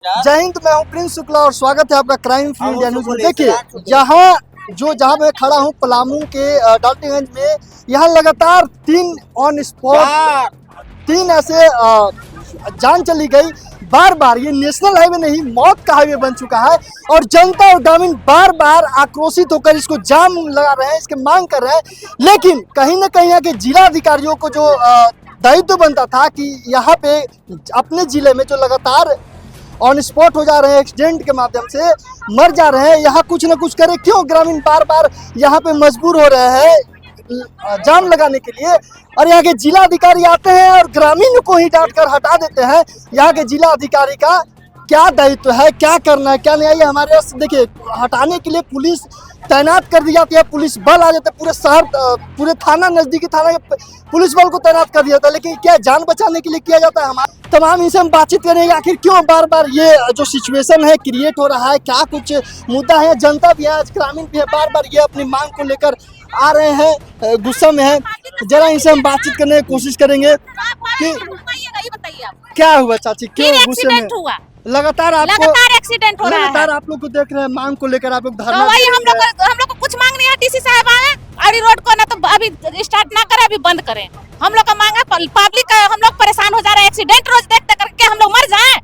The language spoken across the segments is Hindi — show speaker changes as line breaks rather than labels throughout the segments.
जय हिंद। मैं हूं प्रिंस शुक्ला और स्वागत है आपका क्राइम फ्री इंडिया न्यूज में। देखिए जहां मैं खड़ा हूं पलामू के डाल्टनगंज में, यहाँ लगातार तीन ऑन स्पॉट तीन ऐसे जान चली गई। बार बार ये नेशनल हाईवे नहीं मौत का हाईवे बन चुका है और जनता और ग्रामीण बार बार आक्रोशित होकर इसको जाम लगा रहे हैं, इसके मांग कर रहे हैं। लेकिन कहीं ना कहीं यहाँ के जिला अधिकारियों को जो दायित्व बनता था कि यहाँ पे अपने जिले में जो लगातार ऑन स्पॉट हो जा रहे हैं, एक्सीडेंट के माध्यम से मर जा रहे हैं, यहाँ कुछ न कुछ करे। क्यों ग्रामीण बार बार यहाँ पे मजबूर हो रहे हैं जाम लगाने के लिए, और यहाँ के जिला अधिकारी आते हैं और ग्रामीण को ही डांट कर हटा देते हैं। यहाँ के जिला अधिकारी का क्या दायित्व है, क्या करना है, क्या नहीं है, हमारे देखिए हटाने के लिए पुलिस तैनात कर दी जाती है, पुलिस बल आ जाता है, पूरे शहर पूरे थाना नजदीकी थाना के पुलिस बल को तैनात कर दिया जाता है। लेकिन क्या जान बचाने के लिए किया जाता है? हमारे तमाम इनसे हम बातचीत करेंगे आखिर क्यों बार बार ये जो सिचुएशन है क्रिएट हो रहा है, क्या कुछ मुद्दा है। जनता भी है, ग्रामीण भी है, बार बार ये अपनी मांग को लेकर आ रहे हैं, गुस्सा में है। जरा इनसे हम बातचीत करने की कोशिश करेंगे कि क्या हुआ चाची, क्यों गुस्से में
हुआ?
लगातार
एक्सीडेंट हो रहा है।
लगातार आप लोग को देख रहे हैं, मांग को लेकर आप लोग धरना।
वही हम लोग को कुछ मांग नहीं है। डीसी साहब आए और रोड को ना तो अभी स्टार्ट ना करें, अभी बंद करें। हम लोग का मांग है, पब्लिक का हम लोग परेशान हो जा रहे हैं। एक्सीडेंट रोज देखते करके हम लोग मर जाए।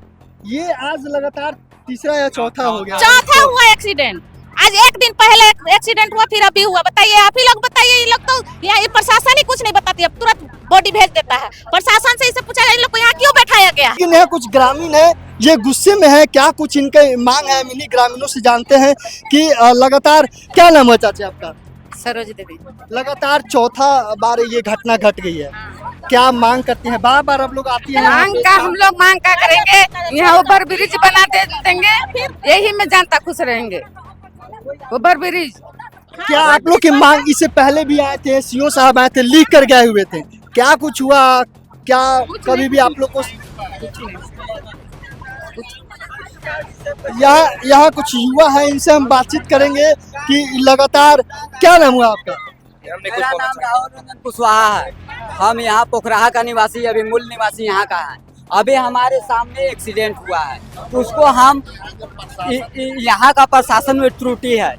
ये
आज लगातार तीसरा या चौथा हो गया,
चौथा हुआ एक्सीडेंट। आज एक दिन पहले एक्सीडेंट हुआ, फिर अभी हुआ। बताइए आप ही लोग बताइए। ये लोग तो यहाँ प्रशासन ही कुछ नहीं बताती, अब तुरंत बॉडी भेज देता है। प्रशासन से इसे पूछा जाए इन लोग को यहाँ क्यों बैठाया गया?
लेकिन यहाँ कुछ ग्रामीण है, ये गुस्से में है। क्या कुछ इनके मांग है, मिनी ग्रामीणों से जानते हैं कि लगातार। क्या नाम है चाचा आपका?
सरोज देवी।
लगातार चौथा बार ये घटना घट गई है, क्या मांग करती हैं? बार बार आप लोग आती हैं
मांग का, हम लोग मांग क्या करेंगे? यहाँ ऊपर ब्रिज बना देंगे, यही में जनता खुश रहेंगे। ऊपर ब्रिज
क्या आप लोग की मांग इससे पहले भी आए थे? सीओ साहब आए थे, लिख कर गए हुए थे, क्या कुछ हुआ? क्या कभी भी आप लोग को यहाँ कुछ युवा है, इनसे हम बातचीत करेंगे कि लगातार। क्या नाम हुआ आपका?
मेरा नाम राहुल रंजन कुशवाहा है। हम यहाँ पोखराहा का निवासी, अभी मूल निवासी यहाँ का है। अभी हमारे सामने एक्सीडेंट हुआ है, तो उसको हम यहाँ का प्रशासन में त्रुटि है।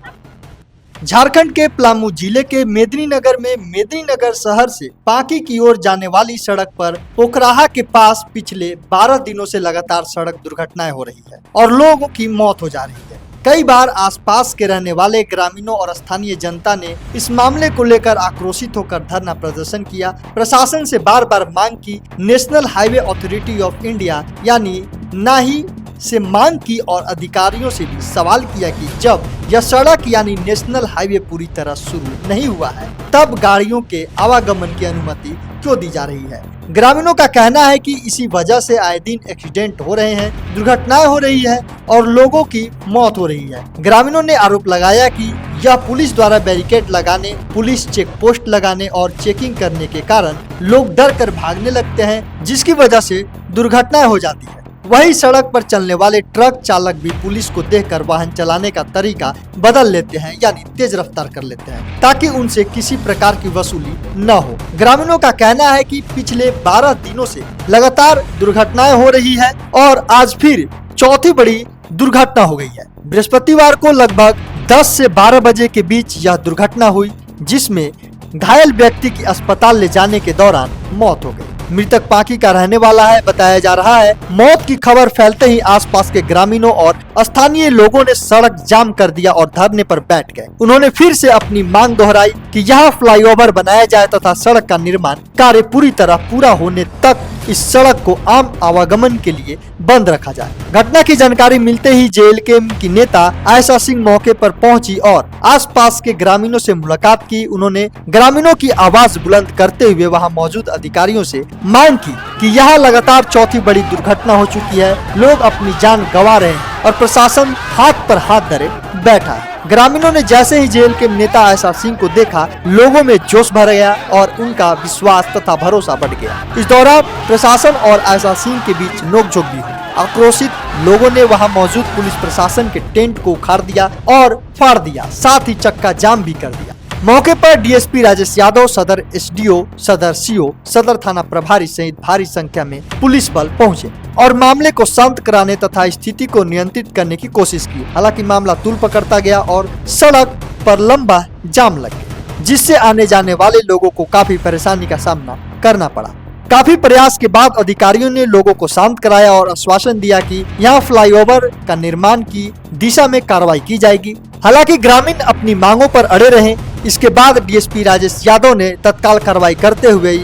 झारखंड के पलामू जिले के मेदिनीनगर में मेदिनीनगर शहर से पांकी की ओर जाने वाली सड़क पर पोखराहा के पास पिछले 12 दिनों से लगातार सड़क दुर्घटनाएं हो रही है और लोगों की मौत हो जा रही है। कई बार आसपास के रहने वाले ग्रामीणों और स्थानीय जनता ने इस मामले को लेकर आक्रोशित होकर धरना प्रदर्शन किया, प्रशासन से बार बार मांग की, national highway authority of India यानी नाही से मांग की और अधिकारियों से भी सवाल किया कि जब यह सड़क यानी नेशनल हाईवे पूरी तरह शुरू नहीं हुआ है तब गाड़ियों के आवागमन की अनुमति क्यों दी जा रही है। ग्रामीणों का कहना है कि इसी वजह से आए दिन एक्सीडेंट हो रहे हैं, दुर्घटनाएं हो रही है और लोगों की मौत हो रही है। ग्रामीणों ने आरोप लगाया कि यह पुलिस द्वारा बैरिकेड लगाने, पुलिस चेक पोस्ट लगाने और चेकिंग करने के कारण लोग डर कर भागने लगते हैं, जिसकी वजह से दुर्घटनाएं हो जाती है। वही सड़क पर चलने वाले ट्रक चालक भी पुलिस को देखकर वाहन चलाने का तरीका बदल लेते हैं, यानी तेज रफ्तार कर लेते हैं, ताकि उनसे किसी प्रकार की वसूली न हो। ग्रामीणों का कहना है कि पिछले 12 दिनों से लगातार दुर्घटनाएं हो रही है और आज फिर चौथी बड़ी दुर्घटना हो गई है। बृहस्पतिवार को लगभग 10 से 12 बजे के बीच यह दुर्घटना हुई, जिसमें घायल व्यक्ति की अस्पताल ले जाने के दौरान मौत हो गई। मृतक पांकी का रहने वाला है, बताया जा रहा है। मौत की खबर फैलते ही आसपास के ग्रामीणों और स्थानीय लोगों ने सड़क जाम कर दिया और धरने पर बैठ गए। उन्होंने फिर से अपनी मांग दोहराई कि यहाँ फ्लाईओवर बनाया जाए तथा सड़क का निर्माण कार्य पूरी तरह पूरा होने तक इस सड़क को आम आवागमन के लिए बंद रखा जाए। घटना की जानकारी मिलते ही जेएलके की नेता आयशा सिंह मौके पर पहुंची और आसपास के ग्रामीणों से मुलाकात की। उन्होंने ग्रामीणों की आवाज बुलंद करते हुए वहां मौजूद अधिकारियों से मांग की कि यहाँ लगातार चौथी बड़ी दुर्घटना हो चुकी है, लोग अपनी जान गंवा रहे हैं और प्रशासन हाथ पर हाथ धरे बैठा है। ग्रामीणों ने जैसे ही जेल के नेता आयशा सिंह को देखा, लोगों में जोश भर गया और उनका विश्वास तथा भरोसा बढ़ गया। इस दौरान प्रशासन और आयशा सिंह के बीच नोकझोंक भी हुई। आक्रोशित लोगों ने वहां मौजूद पुलिस प्रशासन के टेंट को उखाड़ दिया और फाड़ दिया, साथ ही चक्का जाम भी कर दिया। मौके पर डीएसपी राजेश यादव, सदर एसडीओ, सदर सीओ, सदर थाना प्रभारी सहित भारी संख्या में पुलिस बल पहुंचे और मामले को शांत कराने तथा स्थिति को नियंत्रित करने की कोशिश की। हालांकि मामला तूल पकड़ता गया और सड़क पर लंबा जाम लग गया, जिससे आने जाने वाले लोगों को काफी परेशानी का सामना करना पड़ा। काफी प्रयास के बाद अधिकारियों ने लोगों को शांत कराया और आश्वासन दिया कि यहाँ फ्लाईओवर का निर्माण की दिशा में कार्रवाई की जाएगी। हालांकि ग्रामीण अपनी मांगों पर अड़े रहे। इसके बाद डीएसपी राजेश यादव ने तत्काल कार्रवाई करते हुए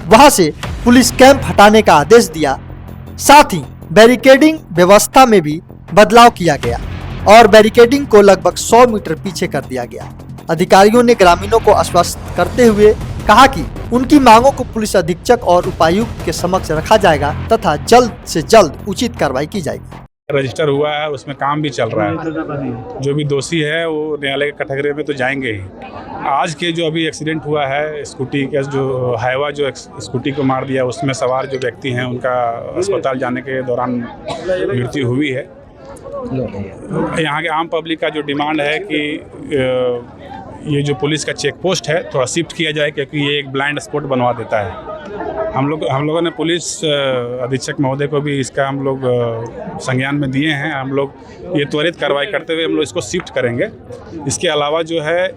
वहां से पुलिस कैंप हटाने का आदेश दिया। साथ ही बैरिकेडिंग व्यवस्था में भी बदलाव किया गया और बैरिकेडिंग को लगभग 100 मीटर पीछे कर दिया गया। अधिकारियों ने ग्रामीणों को आश्वस्त करते हुए कहा कि उनकी मांगों को पुलिस अधीक्षक और उपायुक्त के समक्ष रखा जाएगा तथा जल्द से जल्द उचित कार्रवाई की जाएगी।
रजिस्टर हुआ है, उसमें काम भी चल रहा है। जो भी दोषी है वो न्यायालय के कटघरे में तो जाएंगे ही। आज के जो अभी एक्सीडेंट हुआ है, स्कूटी का जो हाईवा जो स्कूटी को मार दिया, उसमें सवार जो व्यक्ति हैं उनका अस्पताल जाने के दौरान मृत्यु हुई है। यहाँ के आम पब्लिक का जो डिमांड है कि ये जो पुलिस का चेक पोस्ट है थोड़ा शिफ्ट किया जाए, क्योंकि ये एक ब्लाइंड स्पॉट बनवा देता है। हम लोगों ने पुलिस अधीक्षक महोदय को भी इसका हम लोग संज्ञान में दिए हैं। हम लोग ये त्वरित कार्रवाई करते हुए हम लोग इसको शिफ्ट करेंगे। इसके अलावा जो है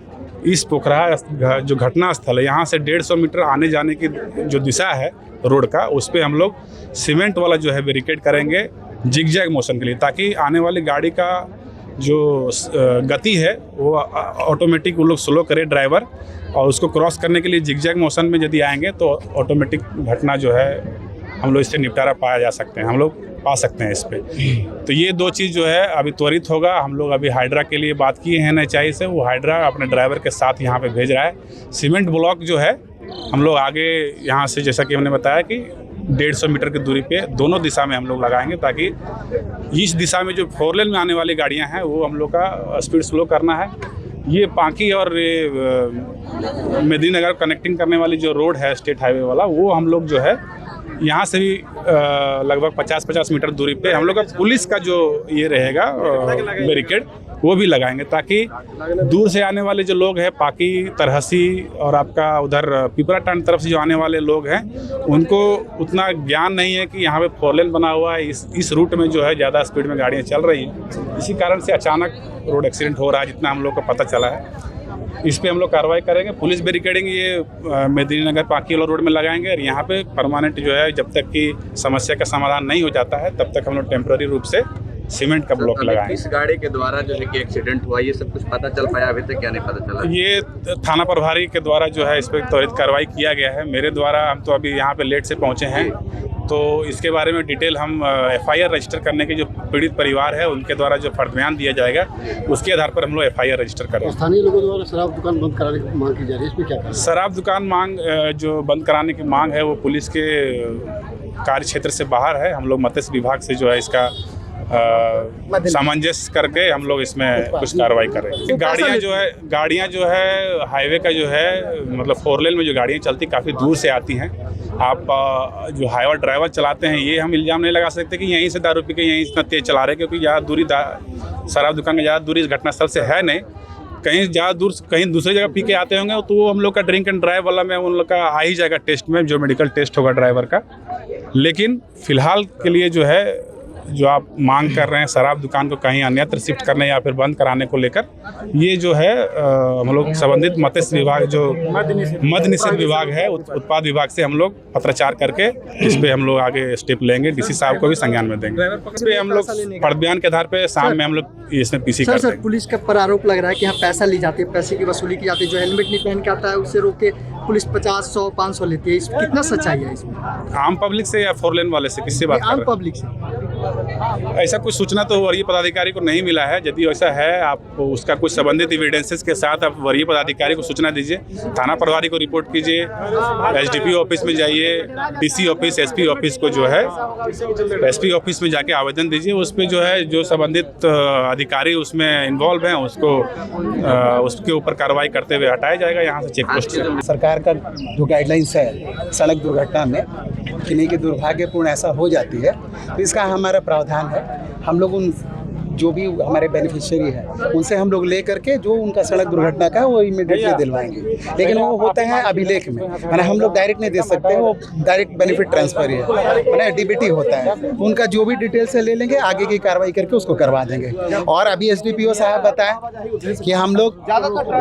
इस पोखरा जो घटना स्थल है, यहाँ से 150 मीटर आने जाने की जो दिशा है रोड का, उस पर हम लोग सीमेंट वाला जो है बैरिकेड करेंगे जिगजैग मोशन के लिए, ताकि आने वाली गाड़ी का जो गति है वो ऑटोमेटिक वो लोग स्लो करे ड्राइवर, और उसको क्रॉस करने के लिए जिगजैग मोशन में यदि आएंगे तो ऑटोमेटिक घटना जो है हम लोग इससे निपटारा पाया जा सकते हैं, हम लोग पा सकते हैं इस पे। तो ये दो चीज़ जो है अभी त्वरित होगा। हम लोग अभी हाइड्रा के लिए बात किए हैं NHI से, वो हाइड्रा अपने ड्राइवर के साथ यहाँ पे भेज रहा है। सीमेंट ब्लॉक जो है हम लोग आगे यहाँ से, जैसा कि हमने बताया कि 150 मीटर की दूरी पे दोनों दिशा में हम लोग लगाएंगे, ताकि इस दिशा में जो 4 लेन में आने वाली गाड़ियां हैं वो हम लोग का स्पीड स्लो करना है। ये पांकी और मेदिनीनगर कनेक्टिंग करने वाली जो रोड है स्टेट हाईवे वाला, वो हम लोग जो है यहाँ से भी लगभग 50-50 मीटर दूरी पे हम लोग का पुलिस का जो ये रहेगा बैरिकेड वो भी लगाएंगे, ताकि दूर से आने वाले जो लोग हैं, पाकी, तरहसी और आपका उधर पिपराटांड तरफ से जो आने वाले लोग हैं, उनको उतना ज्ञान नहीं है कि यहाँ पे 4 लेन बना हुआ है, इस रूट में जो है ज़्यादा स्पीड में गाड़ियाँ चल रही हैं। इसी कारण से अचानक रोड एक्सीडेंट हो रहा है, जितना हम लोग को पता चला है। इस पे हम लोग कार्रवाई करेंगे। पुलिस बैरिकेडिंग ये मेदिनीनगर पाकी वाला रोड में लगाएंगे, और यहाँ पे परमानेंट जो है जब तक कि समस्या का समाधान नहीं हो जाता है तब तक हम लोग टेम्पररी रूप से सीमेंट का ब्लॉक लगाएंगे।
इस गाड़ी के द्वारा जो है कि एक्सीडेंट हुआ, ये सब कुछ पता चल पाया अभी तक? क्या नहीं पता चला?
ये थाना प्रभारी के द्वारा जो है इस पर त्वरित कार्रवाई किया गया है। मेरे द्वारा हम तो अभी यहाँ पे लेट से पहुँचे हैं, तो इसके बारे में डिटेल हम FIR रजिस्टर करने के जो पीड़ित परिवार है उनके द्वारा जो फर्द बयान दिया जाएगा, उसके आधार पर हम लोग FIR रजिस्टर करेंगे।
स्थानीय लोगों द्वारा शराब दुकान बंद कराने की मांग की जा रही है, इसमें क्या करें?
शराब दुकान जो बंद कराने की मांग है वो पुलिस के कार्य क्षेत्र से बाहर है। हम लोग मत्स्य विभाग से जो है इसका सामंजस्य करके हम लोग इसमें कुछ कार्रवाई करेंगे। गाड़ियाँ जो है हाईवे का जो है, मतलब 4 लेन में जो गाड़ियाँ चलती काफ़ी दूर से आती हैं। आप जो हाईवा ड्राइवर चलाते हैं, ये हम इल्ज़ाम नहीं लगा सकते कि यहीं से दारू पी के यहीं इतना तेज़ चला रहे, क्योंकि ज़्यादा दूरी शराब दुकान की ज़्यादा दूरी इस घटनास्थल से है नहीं। कहीं ज़्यादा दूर कहीं दूसरी जगह पी के आते होंगे तो वो हम लोग का ड्रिंक एंड ड्राइव वाला में उन लोग का आ ही जाएगा टेस्ट में, जो मेडिकल टेस्ट होगा ड्राइवर का। लेकिन फ़िलहाल के लिए जो है जो आप मांग कर रहे हैं शराब दुकान को कहीं अन्यत्र शिफ्ट करने या फिर बंद कराने को लेकर, ये जो है हम लोग संबंधित मत्स्य विभाग जो मद निषेध विभाग है, उत्पाद विभाग से हम लोग पत्राचार करके इस पे हम लोग आगे स्टेप लेंगे। DC साहब को भी संज्ञान में देंगे। इस पे हम लोग फर्द बयान के आधार पे शाम में हम लोग इसमें PC करते हैं।
पुलिस का पर आरोप लग रहा है कि यहाँ पैसा ली जाती है, पैसे की वसूली की जाती है। जो हेलमेट नहीं पहन के आता है उसे रोक के पुलिस 50, 100, 500 लेती है। कितना सच्चाई है इसमें?
आम पब्लिक से या 4 लेन वाले से, किससे बात कर रहे हैं?
आम पब्लिक से।
ऐसा कुछ सूचना तो वरीय पदाधिकारी को नहीं मिला है। यदि ऐसा है, आप उसका कुछ संबंधित एविडेंसेस के साथ आप वरीय पदाधिकारी को सूचना दीजिए, थाना प्रभारी को रिपोर्ट कीजिए, SDPO ऑफिस में जाइए, DC ऑफिस, SP ऑफिस को जो है SP ऑफिस में जाके आवेदन दीजिए। उस पर जो है जो संबंधित अधिकारी उसमें इन्वॉल्व हैं उसके ऊपर कार्रवाई करते हुए हटाया जाएगा यहाँ से चेक पोस्ट से।
सरकार का जो गाइडलाइंस है सड़क दुर्घटना में किन्हीं की दुर्भाग्यपूर्ण ऐसा हो जाती है, तो इसका हमारा प्रावधान है। हम लोग उन जो भी हमारे बेनिफिशियरी है उनसे हम लोग ले करके जो उनका सड़क दुर्घटना का है वो इमीडिएटली दिलवाएंगे। लेकिन वो होता है अभिलेख में, मैंने हम लोग डायरेक्ट नहीं दे सकते, वो डायरेक्ट बेनिफिट ट्रांसफर है, मैंने डीबीटी होता है, तो उनका जो भी डिटेल से ले लेंगे, आगे की कार्रवाई करके उसको करवा देंगे। और अभी SDPO साहब बताएं कि हम लोग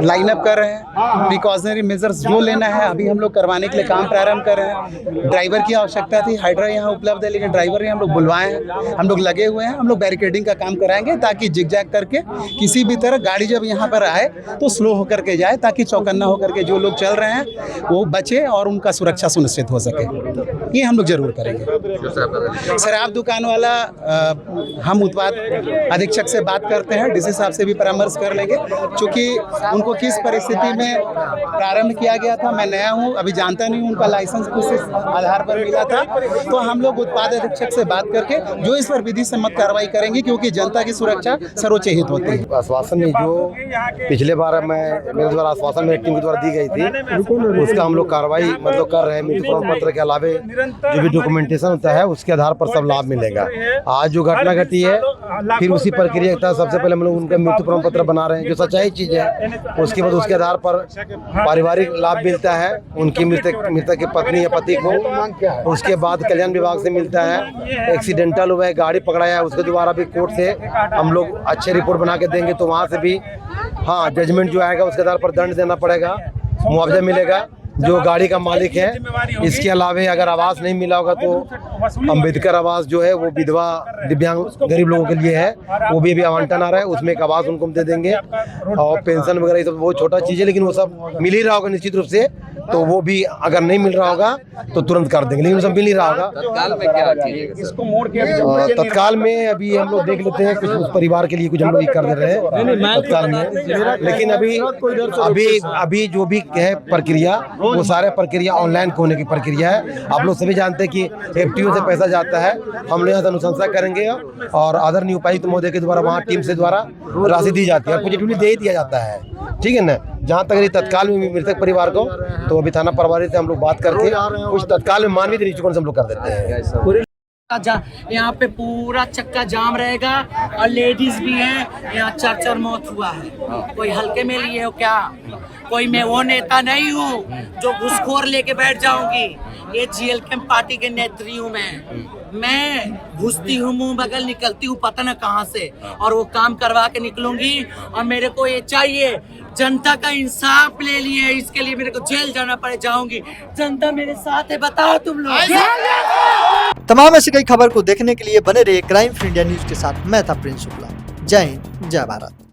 लाइन अप कर रहे हैं, प्रिकॉशनरी मेजर्स जो लेना है अभी हम लोग करवाने के लिए काम प्रारंभ कर रहे हैं। ड्राइवर की आवश्यकता थी, हाइड्रा यहाँ उपलब्ध है, लेकिन ड्राइवर हम लोग बुलवाए हैं, हम लोग लगे हुए हैं, हम लोग बैरिकेडिंग का काम कराएंगे ताकि जिग-जैग करके किसी भी तरह गाड़ी जब यहाँ पर आए तो स्लो होकर के जाए, ताकि चौकन्ना होकर के जो लोग चल रहे हैं वो बचे और उनका सुरक्षा सुनिश्चित हो सके। ये हम लोग जरूर करेंगे। शराब दुकान वाला हम उत्पाद अधीक्षक से बात करते हैं, DC साहब से भी परामर्श कर लेंगे, क्योंकि उनको किस परिस्थिति में प्रारंभ किया गया था, मैं नया हूँ, अभी जानता नहीं हूँ, उनका लाइसेंस किस आधार पर मिला था, तो हम लोग उत्पाद अधीक्षक से बात करके जो इस पर विधि सम्मत कार्रवाई करेंगे, क्योंकि जनता की सुरक्षा सर्वोच्च हित होती है।
आश्वासन में जो पिछले बार मेरे द्वारा आश्वासन मेरी टीम के द्वारा दी गई थी, उसका हम लोग कार्रवाई मतलब कर रहे हैं। मृत्यु प्रमाण पत्र के अलावे जो भी डॉक्यूमेंटेशन होता है उसके आधार पर सब लाभ मिलेगा। आज जो घटना घटी है फिर उसी प्रक्रिया के तहत सबसे पहले हम लोग उनका मृत्यु प्रमाण पत्र बना रहे हैं, जो सच्चाई चीज है, उसके बाद उसके आधार पर पारिवारिक लाभ मिलता है उनकी मृतक की पत्नी या पति को, उसके बाद कल्याण विभाग से मिलता है। एक्सीडेंटल हुआ है, गाड़ी पकड़ाया है, उसके द्वारा भी कोर्ट से हम लोग अच्छे रिपोर्ट बना के देंगे, तो वहाँ से भी हाँ जजमेंट जो आएगा उसके आधार पर दंड देना पड़ेगा, मुआवजा मिलेगा जो गाड़ी का मालिक है। इसके अलावा अगर आवास नहीं मिला होगा तो अम्बेडकर आवास जो है वो विधवा दिव्यांग गरीब लोगों के लिए है, वो भी अभी आवंटन आ रहा है, उसमें एक आवास उनको हम दे देंगे। और पेंशन वगैरह ये सब बहुत छोटा चीज़ है, लेकिन वो सब मिल ही रहा होगा निश्चित रूप से, तो वो भी अगर नहीं मिल रहा होगा तो तुरंत कर देंगे, लेकिन वो सब मिल ही रहा होगा।
तत्काल में क्या चीज़
तत्काल में अभी हम लोग देख लेते हैं, कुछ उस परिवार के लिए कुछ हम लोग कर दे रहे हैं तत्काल में, लेकिन अभी जो भी है प्रक्रिया वो सारे प्रक्रिया ऑनलाइन होने की प्रक्रिया है। आप लोग सभी जानते हैं कि FTO से पैसा जाता है, हम लोग यहाँ से अनुशंसा करेंगे और आदरणीय उपायुक्त महोदय के द्वारा वहाँ टीम से द्वारा राशि दी जाती है, पॉजिटिवली दे ही दिया जाता है, ठीक है ना। जहाँ तक ये तत्काल में मृतक परिवार को, तो अभी थाना प्रभारी से हम लोग बात करके कुछ तत्काल में मानवीय दृष्टिकोण से हम लोग कर देते हैं।
यहाँ पे पूरा चक्का जाम रहेगा और लेडीज भी हैं, यहाँ 4 मौत हुआ है। कोई हल्के में लिए हो क्या? कोई मैं वो नेता नहीं हूँ जो घुसखोर लेके बैठ जाऊंगी। ये GLK पार्टी के नेत्री हूँ मैं घुसती हूँ मुंह बगल, निकलती हूँ पता न कहाँ से, और वो काम करवा के निकलूंगी। और मेरे को ये चाहिए, जनता का इंसाफ ले लिए, इसके लिए मेरे को जेल जाना पड़े, जाऊंगी। जनता मेरे साथ है, बताओ तुम लोग।
तमाम ऐसी कई खबर को देखने के लिए बने रहिए क्राइम इंडिया न्यूज के साथ। मैं था प्रिंस शुक्ला। जय हिंद, जय भारत।